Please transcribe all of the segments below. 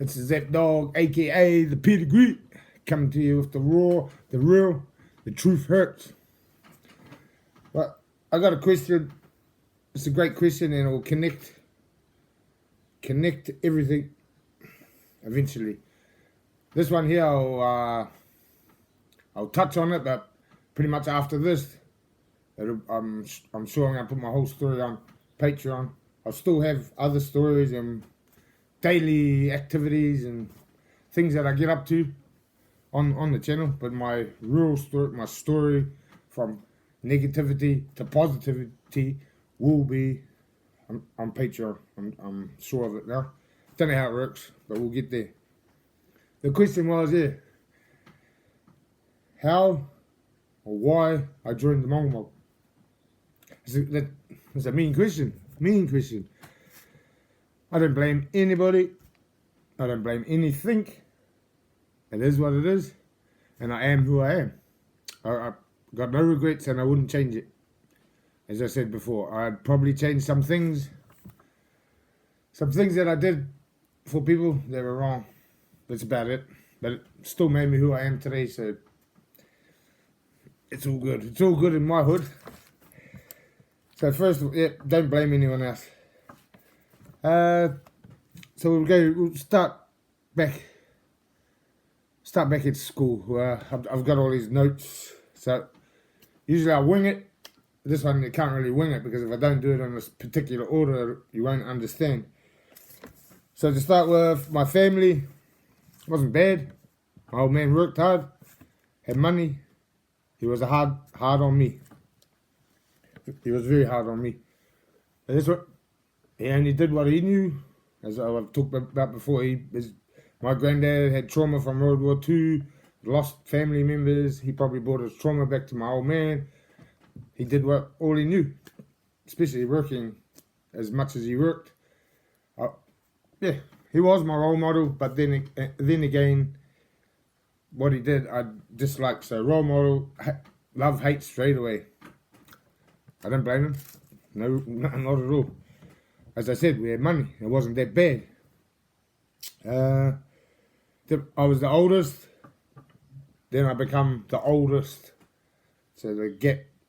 It's Zep Dog, aka the Pedigree, coming to you with the raw, the real, the truth hurts. But I got a question. It's a great question, and it will connect everything eventually. This one here, I'll touch on it, but pretty much after this, I'm sure I'm gonna put my whole story on Patreon. I'll still have other stories and daily activities and things that I get up to on the channel, but my real story, my story from negativity to positivity will be on Patreon. I'm sure of it now. Don't know how it works, but we'll get there. The question was, how or why I joined the Mongrel Mob. It's a mean question. I don't blame anybody. I don't blame anything. It is what it is, and I am who I am. I got no regrets, and I wouldn't change it. As I said before, I'd probably change some things that I did for people that were wrong. That's about it. But it still made me who I am today, so it's all good. It's all good in my hood. So first of all, don't blame anyone else. So we'll start back at school. I've got all these notes, so usually I wing it. This one you can't really wing it, because if I don't do it in this particular order, you won't understand. So to start with, my family wasn't bad. My old man worked hard, had money. He was hard on me. He was very hard on me. And that's what he only did what he knew. As I've talked about before, my granddad had trauma from World War II, lost family members. He probably brought his trauma back to my old man. He did all he knew, especially working as much as he worked. He was my role model, but then again, what he did, I disliked. So role model, love, hate straight away. I don't blame him. No, not at all. As I said, we had money. It wasn't that bad. I was the oldest. Then I become the oldest. So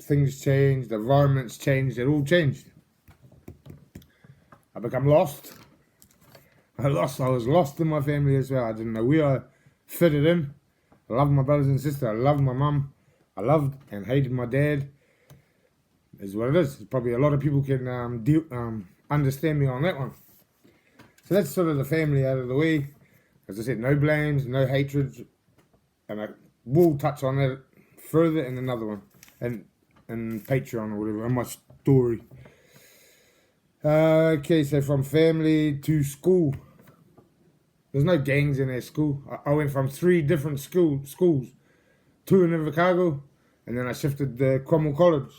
things changed, the environments changed, it all changed. I become lost. I was lost in my family as well. I didn't know where I fitted in. I loved my brothers and sisters. I loved my mum. I loved and hated my dad. Is what it is. Probably a lot of people can understand me on that one. So that's sort of the family out of the way. As I said, no blames, no hatreds, and I will touch on that further in another one, and Patreon or whatever, in my story. Okay, so from family to school. There's no gangs in our school. I went from 3 different schools, 2 in Invercargill, and then I shifted to Cromwell College.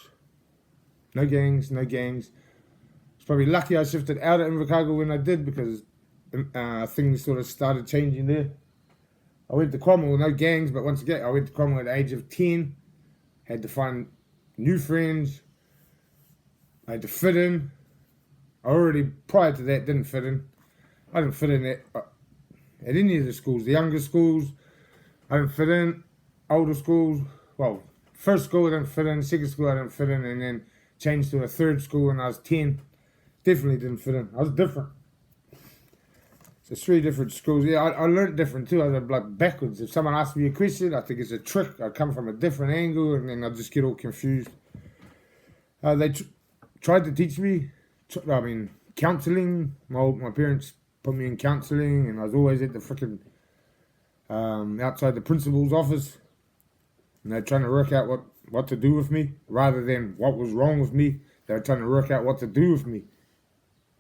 No gangs. It's probably lucky I shifted out of Invercargill when I did, because things sort of started changing there. I went to Cromwell, no gangs, but once again, I went to Cromwell at the age of 10. Had to find new friends. I had to fit in. I already, prior to that, didn't fit in. I didn't fit in at any of the schools. The younger schools, I didn't fit in. Older schools, well, first school I didn't fit in. Second school I didn't fit in. And then changed to a third school when I was 10. Definitely didn't fit in. I was different. So 3 different schools. Yeah, I learned different too. I was like backwards. If someone asks me a question, I think it's a trick. I come from a different angle, and then I just get all confused. They tried to teach me, counselling. My parents put me in counselling, and I was always at the frickin' outside the principal's office, and they're trying to work out what to do with me, rather than what was wrong with me. They were trying to work out what to do with me.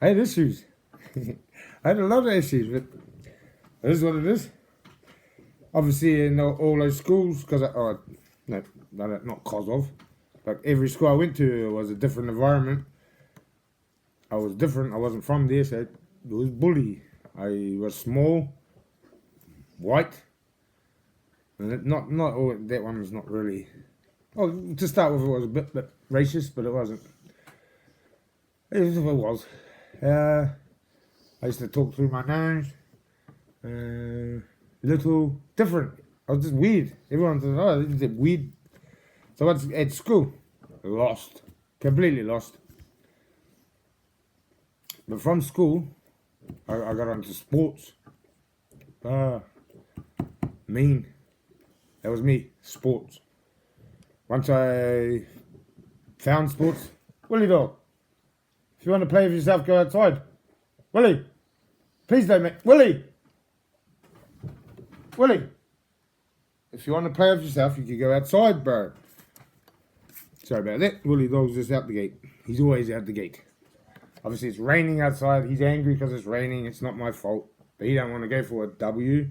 I had issues. I had a lot of issues, but it is what it is. Obviously, in all those schools, not cause of, like every school I went to was a different environment. I was different. I wasn't from there, so it was bully. I was small, white, and not that one was not really. Well, to start with, it was a bit racist, but it wasn't. It was. I used to talk through my nose. Little different. I was just weird. Everyone says, oh, this is weird. So at school, lost. Completely lost. But from school, I got onto sports. Mean. That was me. Sports. Once I found sports, Willie dog, if you want to play with yourself, go outside. Willie, please don't make... Willie! If you want to play with yourself, you can go outside, bro. Sorry about that. Willie dog's just out the gate. He's always out the gate. Obviously, it's raining outside. He's angry because it's raining. It's not my fault. But he don't want to go for a W.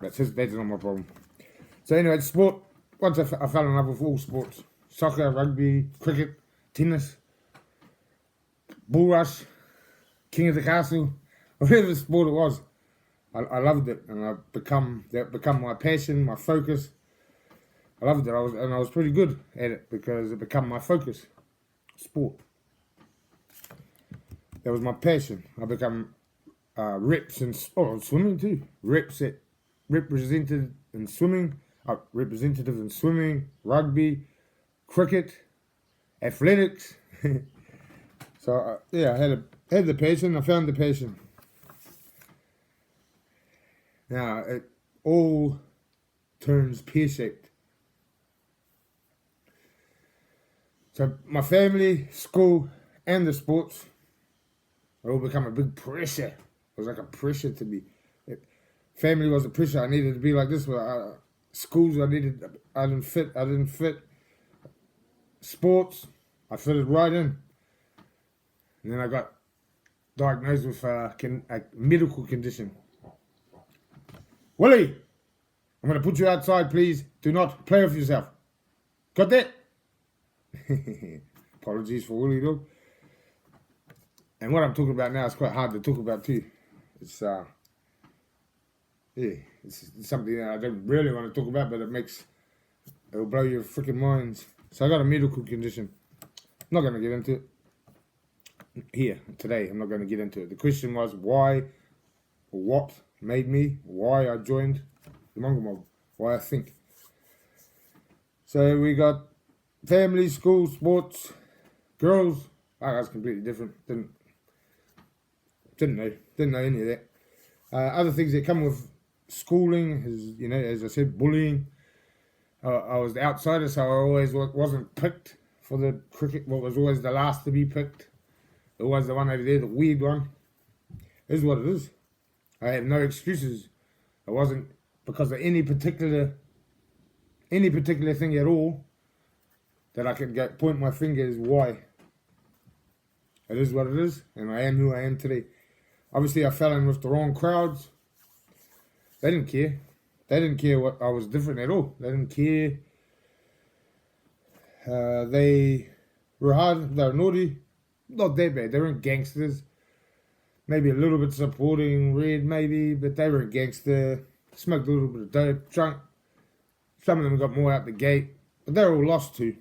That's not my problem. So anyway, sport. Once I fell in love with all sports. Soccer, rugby, cricket, tennis, bull rush, king of the castle. Whatever sport it was. I loved it. And that become my passion, my focus. I loved it. I was pretty good at it because it became my focus. Sport. That was my passion. I become reps in swimming too. Representative in swimming, rugby, cricket, athletics. So yeah, I had the passion. I found the passion. Now it all turns pear-shaped. So my family, school, and the sports, it all become a big pressure. It was like a pressure to be. Family was a pressure. I needed to be like this. Schools, I didn't fit. Sports, I fitted right in. And then I got diagnosed with a medical condition. Willie, I'm going to put you outside, please. Do not play with yourself. Got that? Apologies for Willie, though. And what I'm talking about now is quite hard to talk about, too. It's something that I don't really want to talk about, but it'll blow your freaking minds. So I got a medical condition. I'm not going to get into it here today. I'm not going to get into it. The question was why, or what made me, why I joined the Mongrel Mob, why I think. So we got family, school, sports, girls. That's completely different. Didn't know any of that. Other things that come with schooling is, as I said, bullying. I was the outsider, so I always wasn't picked for the cricket. What was always the last to be picked. It was the one over there, the weird one. It is what it is. I have no excuses. It wasn't because of any particular thing at all that I could point my finger as why. It is what it is, and I am who I am today. Obviously, I fell in with the wrong crowds. They didn't care. They didn't care what I was different at all. They didn't care. They were hard. They were naughty. Not that bad. They weren't gangsters. Maybe a little bit supporting red, maybe, but they weren't gangster. Smoked a little bit of dope, drunk. Some of them got more out the gate, but they were all lost too.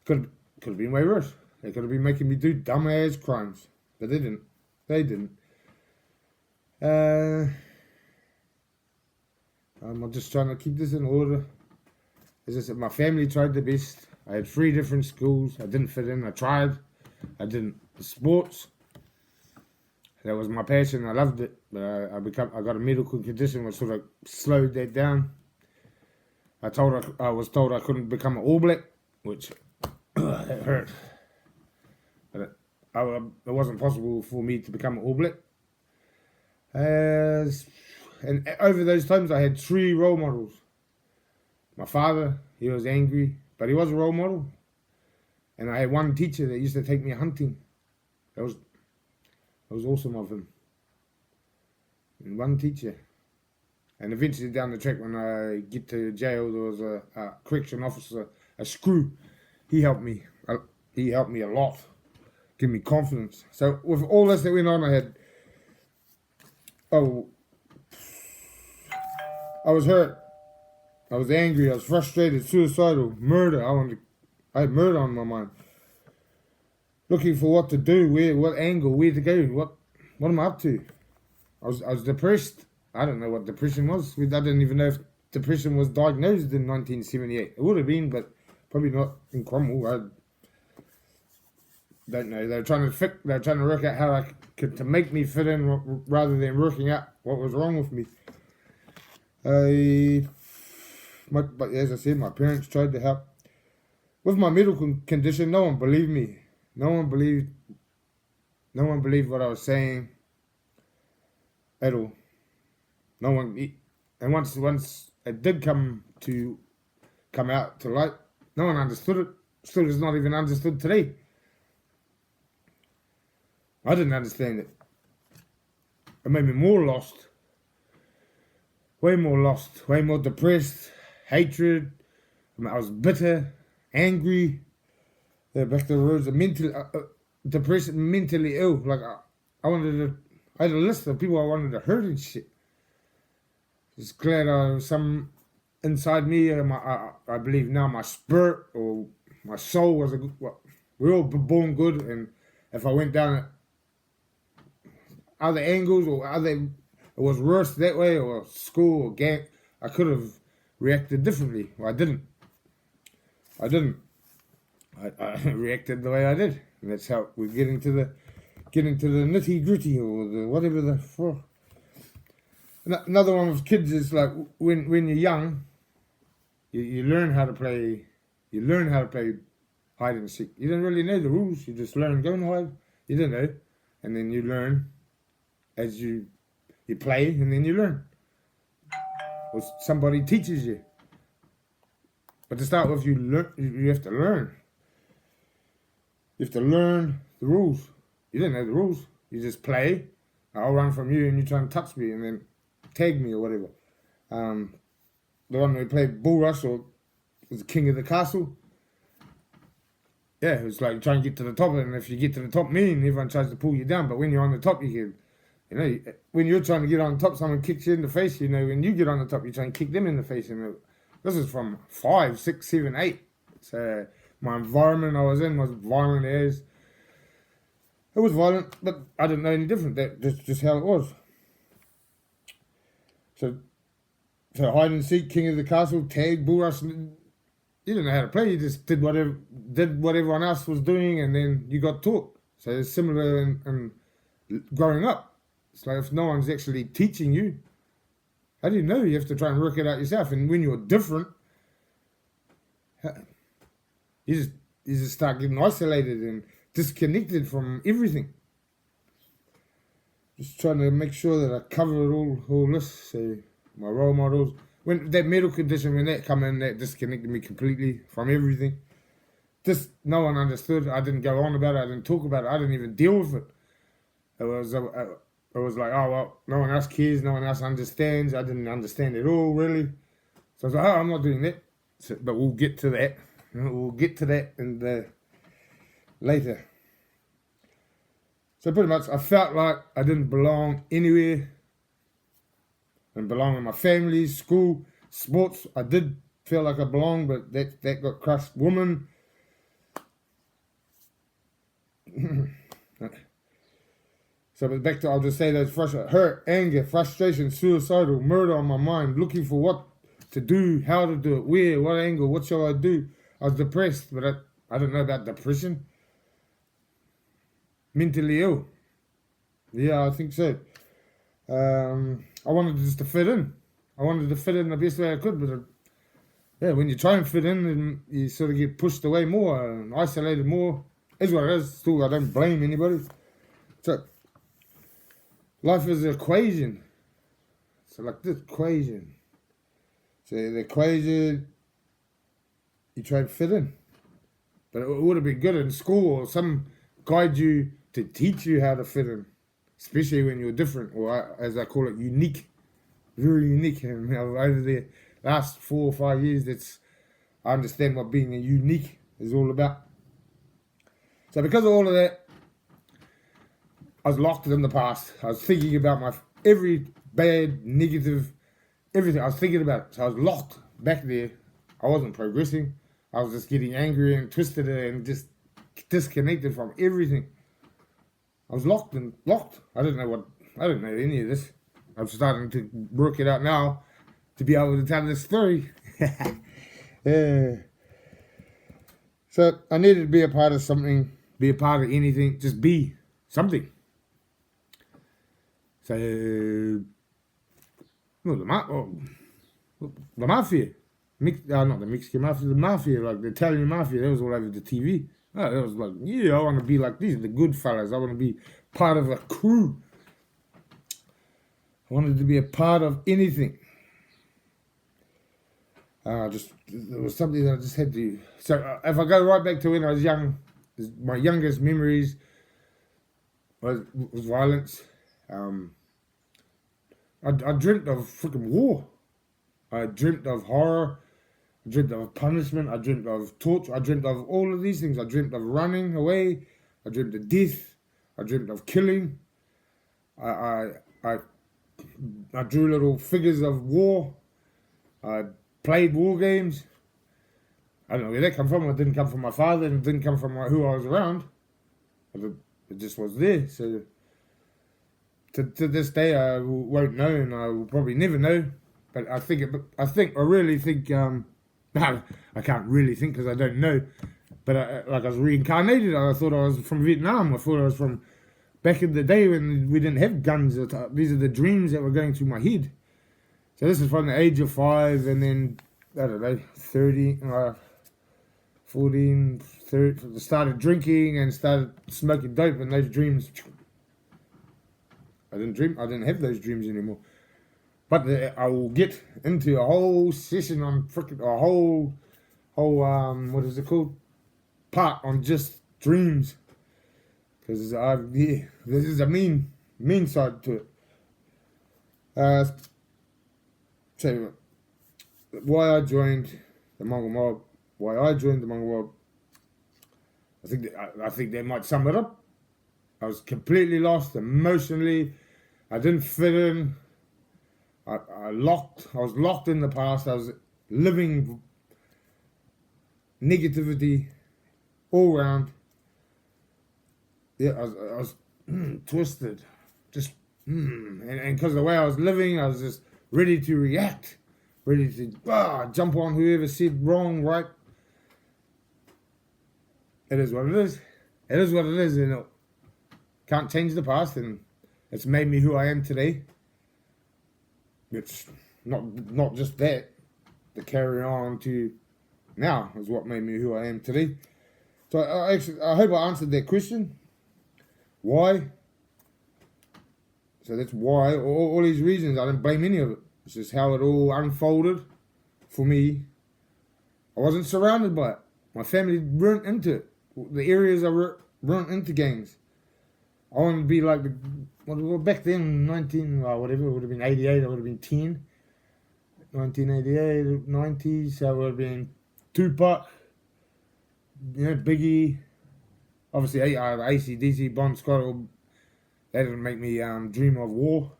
Could have been way worse. They could have been making me do dumb-ass crimes, but they didn't. They didn't. I'm just trying to keep this in order. As I said, my family tried their best. I had 3 different schools. I didn't fit in. I tried. I didn't. The sports, that was my passion. I loved it, but I got a medical condition which sort of slowed that down. I was told I couldn't become an All Black, which it hurt. But it wasn't possible for me to become an All Black. And over those times, I had 3 role models. My father, he was angry, but he was a role model. And I had one teacher that used to take me hunting. That was awesome of him. And one teacher. And eventually down the track, when I get to jail, there was a correction officer, a screw. He helped me. He helped me a lot. Give me confidence. So with all this that went on, I was hurt. I was angry. I was frustrated, suicidal, murder. I had murder on my mind. Looking for what to do, what angle, where to go, what am I up to? I was depressed. I don't know what depression was. I didn't even know if depression was diagnosed in 1978. It would have been, but probably not in Cromwell. I don't know. They were trying to work out how to make me fit in rather than working out what was wrong with me. But as I said, my parents tried to help. With my medical condition, no one believed me. No one believed what I was saying at all. No one. And once it did come out to light, no one understood it. Still is not even understood today. I didn't understand it. It made me more lost. Way more lost. Way more depressed. Hatred. I was bitter. Angry. Back to the words of depressed, mentally ill. Like I had a list of people I wanted to hurt and shit. Just glad some inside me, I believe now my spirit or my soul was we're all born good, and if I went down other angles or it was worse that way, or school or gang, I could have reacted differently. Well, I didn't. I reacted the way I did, and that's how we're getting to the nitty gritty or the whatever the fuck. Another one with kids is like when you're young, you learn how to play. You learn how to play hide and seek. You didn't really know the rules. You just learn go and hide. You didn't know, and then you learn as you play, and then you learn. Or somebody teaches you. But to start with, you have to learn. You have to learn the rules. You didn't know the rules. You just play. I'll run from you, and you try and touch me, and then tag me or whatever. The one we played Bull Rush or was the king of the castle. Yeah, it was like trying to get to the top, and if you get to the top, everyone tries to pull you down. But when you're on the top, you can, when you're trying to get on top, someone kicks you in the face. When you get on the top, you try and kick them in the face. This is from 5, 6, 7, 8. So my environment I was in was violent as. It was violent, but I didn't know any different. That's just how it was. So hide and seek, king of the castle, tag, bull rush. You didn't know how to play. You just did what everyone else was doing, and then you got taught. So it's similar in growing up. It's like if no one's actually teaching you, how do you know? You have to try and work it out yourself. And when you're different, you just start getting isolated and disconnected from everything. Just trying to make sure that I cover it all this. So my role models, when that medical condition, when that come in, that disconnected me completely from everything. Just no one understood. I didn't go on about it. I didn't talk about it. I didn't even deal with it. It was like, oh well, no one else cares. No one else understands. I didn't understand it all really. So I was like, oh, I'm not doing that. So, but we'll get to that. We'll get to that later. So pretty much, I felt like I didn't belong anywhere. I didn't belong in my family, school, sports. I did feel like I belonged, but that got crushed. Woman. So but back to, I'll just say those hurt, anger, frustration, suicidal, murder on my mind, looking for what to do, how to do it, where, what angle, what shall I do? I was depressed, but I don't know about depression. Mentally ill. Yeah, I think so. I wanted just to fit in. I wanted to fit in the best way I could, but when you try and fit in, and you sort of get pushed away more and isolated more. Is what it is. Still, I don't blame anybody. So, life is an equation. So like this equation. So the equation, you try and fit in. But it would have been good in school or some guide you to teach you how to fit in. Especially when you're different, or as I call it, unique. Very unique. And over the last 4 or 5 years, I understand what being a unique is all about. So because of all of that, I was locked in the past. I was thinking about every bad, negative, everything. I was thinking about it. So I was locked back there. I wasn't progressing. I was just getting angry and twisted and just disconnected from everything. I was locked. I didn't know I don't know any of this. I'm starting to work it out now to be able to tell this story. Yeah. So I needed to be a part of something, be a part of anything, just be something. So, well, the mafia. Not the Mexican mafia, the mafia, like the Italian mafia, that was all over the TV. Oh, that was like, yeah, I want to be like these, the good fellas. I want to be part of a crew. I wanted to be a part of anything. It was something that I just had to. So if I go right back to when I was young, my youngest memories was violence. I dreamt of freaking war. I dreamt of horror. I dreamt of punishment. I dreamt of torture. I dreamt of all of these things. I dreamt of running away. I dreamt of death. I dreamt of killing. I drew little figures of war. I played war games. I don't know where that come from. It didn't come from my father, and it didn't come from who I was around. It just was there. So to this day, I won't know, and I will probably never know. But I really think. No, I can't really think because I don't know. But like I was reincarnated. I thought I was from Vietnam. I thought I was from back in the day when we didn't have guns. These are the dreams that were going through my head. So this is from the age of 5, and then, I don't know, 30, 14, 30, started drinking and started smoking dope, and those dreams, I didn't have those dreams anymore. But I will get into a whole session on a whole, what is it called? Part on just dreams. Because, this is a mean side to it. So, why I joined the Mongrel Mob, I think that might sum it up. I was completely lost emotionally. I didn't fit in. I was locked in the past. I was living negativity all around. Yeah, I was twisted. Just, and because of the way I was living, I was just ready to react. Ready to jump on whoever said wrong, right. It is what it is. It is what it is, can't change the past, and it's made me who I am today. It's not just that. The carry on to now is what made me who I am today. So I hope I answered that question. Why? So that's why. All these reasons, I don't blame any of it. It's just how it all unfolded for me. I wasn't surrounded by it. My family weren't into it. The areas I weren't into gangs. I wanted to be like back then, whatever, it would have been 88, I would have been 10. 1988, 90s, I would have been Tupac, Biggie, obviously AC/DC, Bon Scott. That didn't make me dream of war.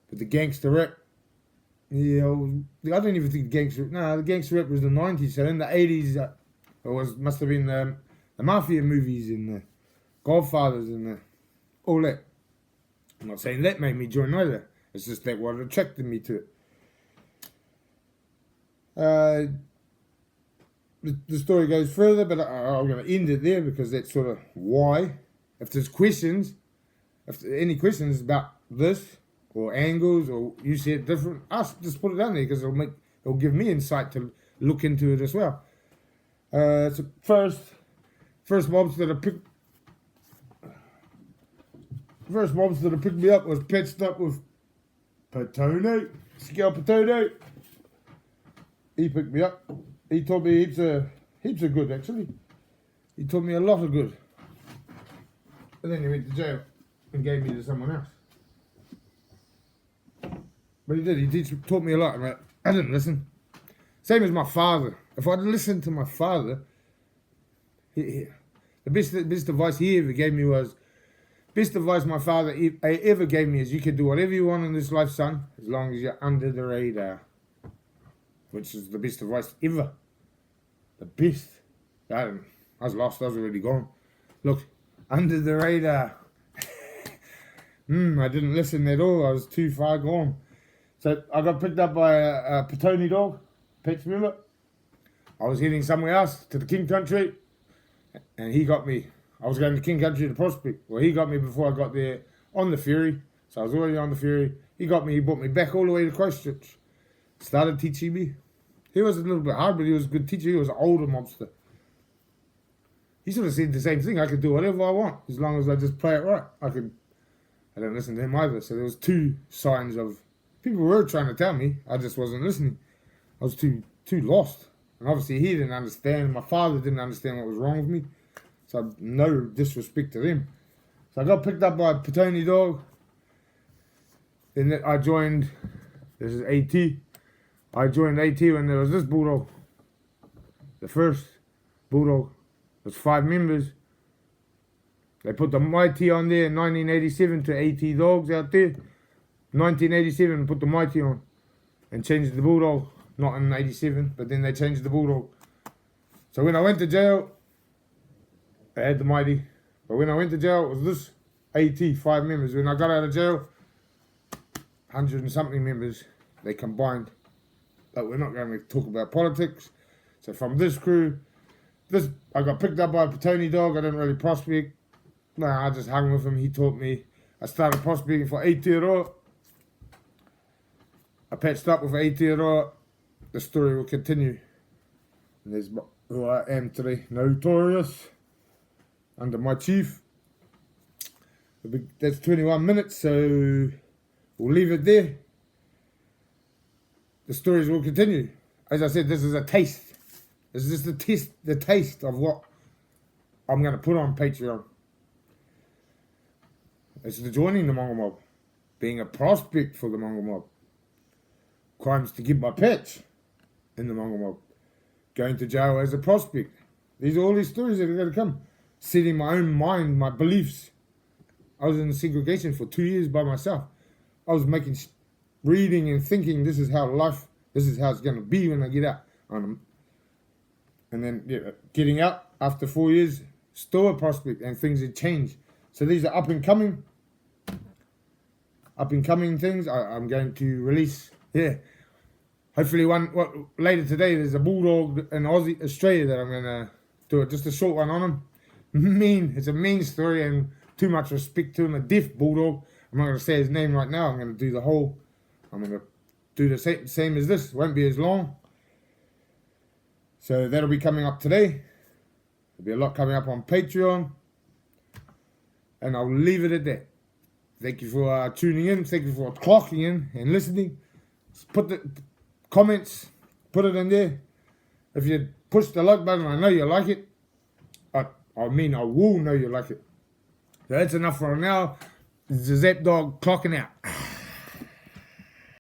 But the gangster rap, I don't even think the gangster rap was the 90s. So in the 80s, must have been the mafia movies and the Godfathers and all that. I'm not saying that made me join either. It's just that what attracted me to it. The story goes further, but I'm going to end it there because that's sort of why. If there's questions, any questions about this or angles, or you see it different, just put it down there because it'll give me insight to look into it as well. So first mobs that picked me up was patched up with Patone, Scout Patone. He picked me up. He taught me heaps of good, actually. He taught me a lot of good. And then he went to jail and gave me to someone else. But he did. He taught me a lot. I didn't listen. Same as my father. If I'd listened to my father, the best advice he ever gave me was, best advice my father ever gave me is, you can do whatever you want in this life, son, as long as you're under the radar. Which is the best advice ever. The best. I was lost. I was already gone. Look, under the radar. I didn't listen at all. I was too far gone. So I got picked up by a Petone dog, Pets, remember? I was heading somewhere else, to the King Country, and he got me. I was going to King Country to Prospect. Well, he got me before I got there on the ferry. So I was already on the ferry. He got me, he brought me back all the way to Christchurch. Started teaching me. He was a little bit hard, but he was a good teacher. He was an older mobster. He sort of said the same thing. I could do whatever I want, as long as I just play it right. I don't listen to him either. So there was two signs of, people were trying to tell me, I just wasn't listening. I was too lost. And obviously he didn't understand. My father didn't understand what was wrong with me. So no disrespect to them. So I got picked up by a Petone dog. Then I joined, this is AT. I joined AT when there was this bulldog. The first bulldog. There's 5 members. They put the Mighty on there in 1987 to AT dogs out there. 1987 put the Mighty on and changed the bulldog. Not in 87, but then they changed the bulldog. So when I went to jail, they had the Mighty. But when I went to jail, it was this AT, 5 members. When I got out of jail, 100 and something members, they combined. But we're not going to talk about politics. So from this crew, I got picked up by a Petone dog. I didn't really prospect. No, I just hung with him. He taught me. I started prospecting for Aotearoa. I patched up with Aotearoa. The story will continue. And there's who I am today. Notorious. Under my chief. That's 21 minutes, so we'll leave it there. The stories will continue. As I said, this is a taste. This is just the taste of what I'm going to put on Patreon. It's the joining the Mongrel Mob. Being a prospect for the Mongrel Mob. Crimes to get my patch in the Mongrel Mob. Going to jail as a prospect. These are all these stories that are going to come. Setting my own mind, my beliefs. I was in segregation for 2 years by myself. I was reading and thinking this is how it's going to be when I get out. And then getting out after 4 years, still a prospect, and things had changed. So these are up and coming things. I'm going to release. Hopefully later today. There's a bulldog in Australia that I'm gonna do just a short one on him. It's a mean story and too much respect to him. A deaf bulldog. I'm not gonna say his name right now. I'm gonna do the same as this. It won't be as long. So that'll be coming up today. There'll be a lot coming up on Patreon. And I'll leave it at that. Thank you for tuning in. Thank you for clocking in and listening. Just put the comments, put it in there. If you push the like button, I know you like it. I will know you like it. So that's enough for now. This is Zap Dog clocking out.